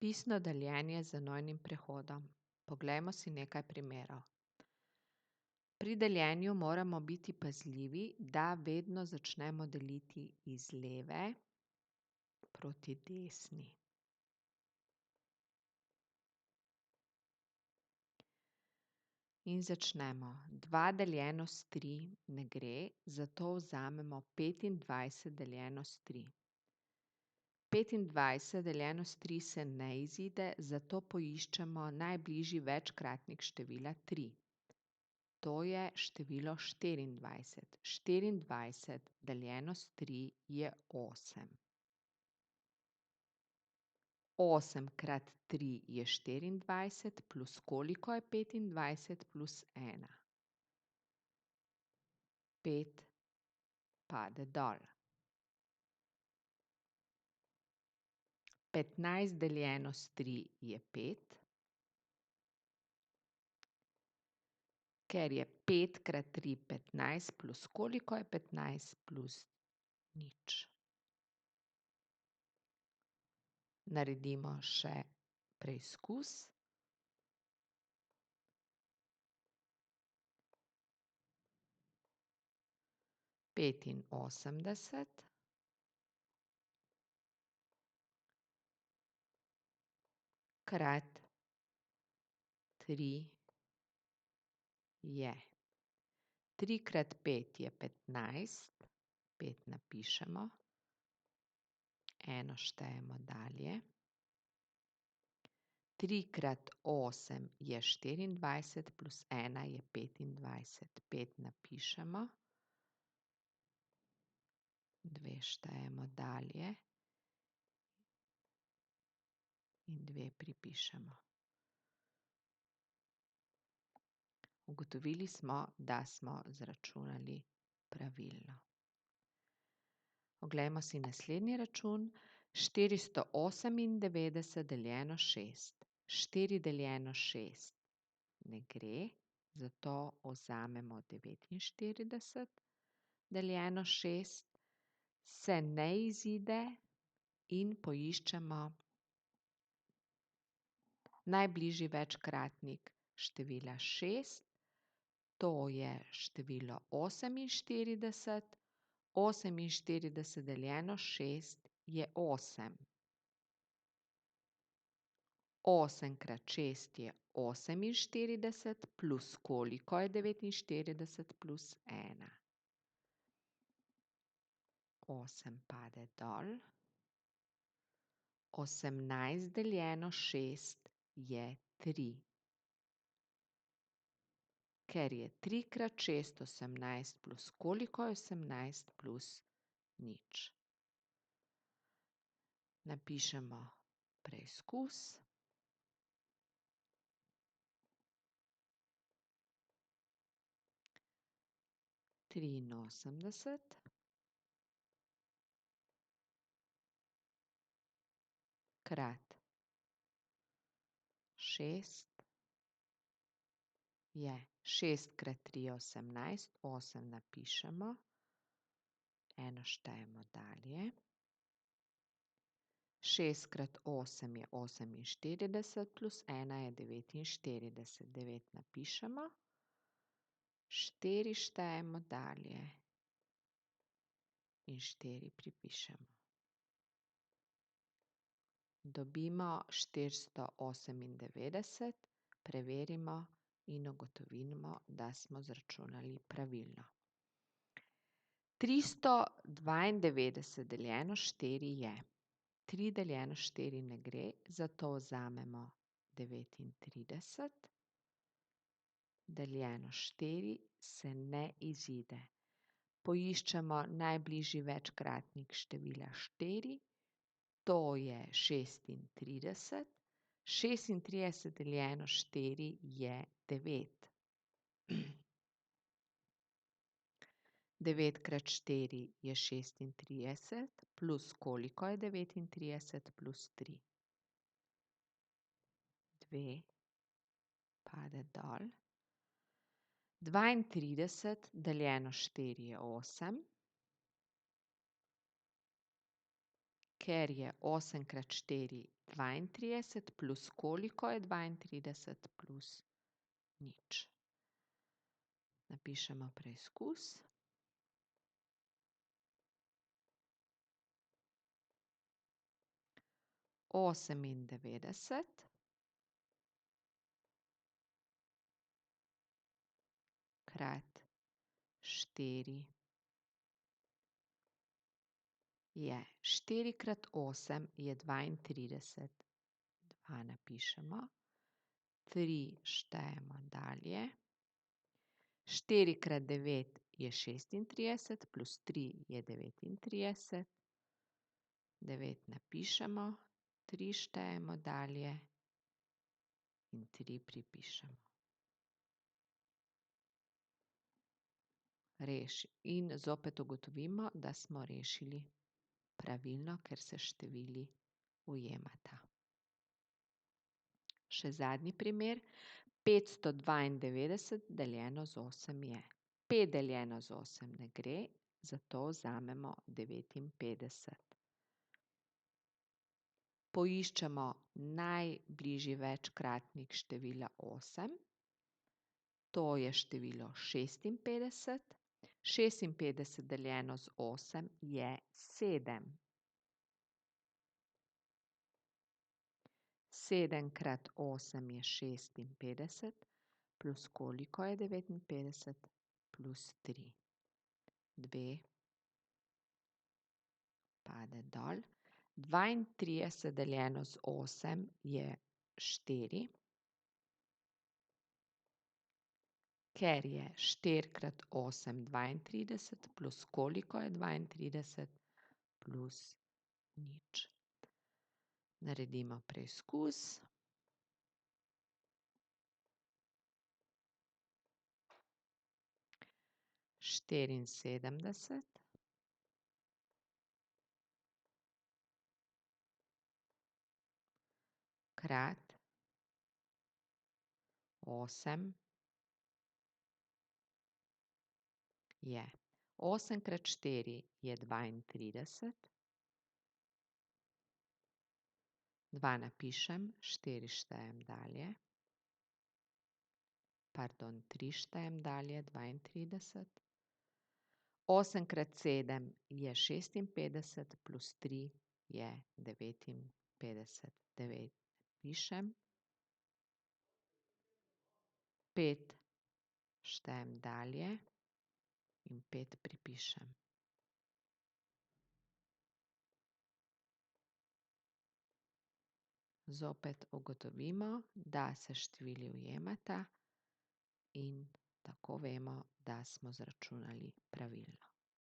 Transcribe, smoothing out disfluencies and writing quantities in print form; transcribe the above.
Pisno deljenje z enojnim prehodom. Poglejmo si nekaj primerov. Pri deljenju moramo biti pazljivi, da vedno začnemo deliti iz leve proti desni. In začnemo. 2 deljeno s 3 ne gre, zato vzamemo 25 deljeno s 3. 25 deljeno s 3 se ne izide, zato poiščemo najbližji večkratnik števila 3. To je število 24. 24 deljeno s 3 je 8. 8 krat 3 je 24, plus koliko je 25 plus 1? 5 pade dol. 15 deljeno s 3 je 5. Ker je 5 krat 3 15, plus koliko je 15 plus nič. Naredimo še preizkus. Petinosemdeset krat 3 je. 3 krat 5 je 15, 5 napišemo, 1 štejemo dalje. 3 krat 8 je 24, plus 1 je 25, 5 napišemo, 2 štejemo dalje in 2 pripišemo. Ugotovili smo, da smo izračunali pravilno. Oglejmo si naslednji račun. 498 deljeno 6. 4 deljeno 6 ne gre, zato vzamemo 49 deljeno 6, se ne izide in poiščemo najbližji večkratnik števila 6, to je število 48. 48 deljeno 6 je 8. 8 krat 6 je 48, plus koliko je 49 plus 1? 8 pade dol. 18 deljeno 6 je 3. Ker je 3 krat 6 18, plus koliko je 18 plus nič. Napišemo preizkus. Triinosemdeset krat 6 je 6 krat 3 je 18, 8 napišemo, 1 štejemo dalje. 6 krat 8 je 48, plus 1 je 49, 9 napišemo, 4 štejemo dalje in 4 pripišemo. Dobimo 498, preverimo in ugotovimo, da smo izračunali pravilno. 392 deljeno 4 je. 3 deljeno 4 ne gre, zato vzamemo 39. Deljeno 4 se ne izide. Poiščemo najbližji večkratnik števila 4, to je 36. 36 deljeno 4 je 9. 9 krat 4 je 36, plus koliko je 39 plus 3? 2 pade dol. 32 deljeno 4 je 8. ker je 8 krat 4 32, plus koliko je 32 plus nič. Napišemo preizkus. 98 krat 4 je 4 krat 8 je 32. 2 napišemo. 3 štejemo dalje. 4 krat 9 je 36, plus 3 je 39. 9 napišemo. 3 štejemo dalje in 3 pripišemo. In zopet ugotovimo, da smo rešili pravilno, ker se števili ujemata. Še zadnji primer. 592 deljeno z 8 je. 5 deljeno z 8 ne gre, zato vzamemo 59. Poiščemo najbližji večkratnik števila 8. To je število 56. 56 deljeno z 8 je 7. 7 krat 8 je 56, plus koliko je 59, plus 3. 2 pade dol. 32 deljeno z 8 je 4. Ker je 4 krat 8 32, plus koliko je 32, plus nič. Naredimo preizkus. 74 krat 8 je 8 krat 4 je 32. 2 napišem, 4 štejem dalje. Pardon, 3 štejem dalje, 32. 8 krat 7 je 56, plus 3 je 59. 9 pišem. 5 štejem dalje in 5 pripišem. Zopet ugotovimo, da se števili ujemata in tako vemo, da smo izračunali pravilno.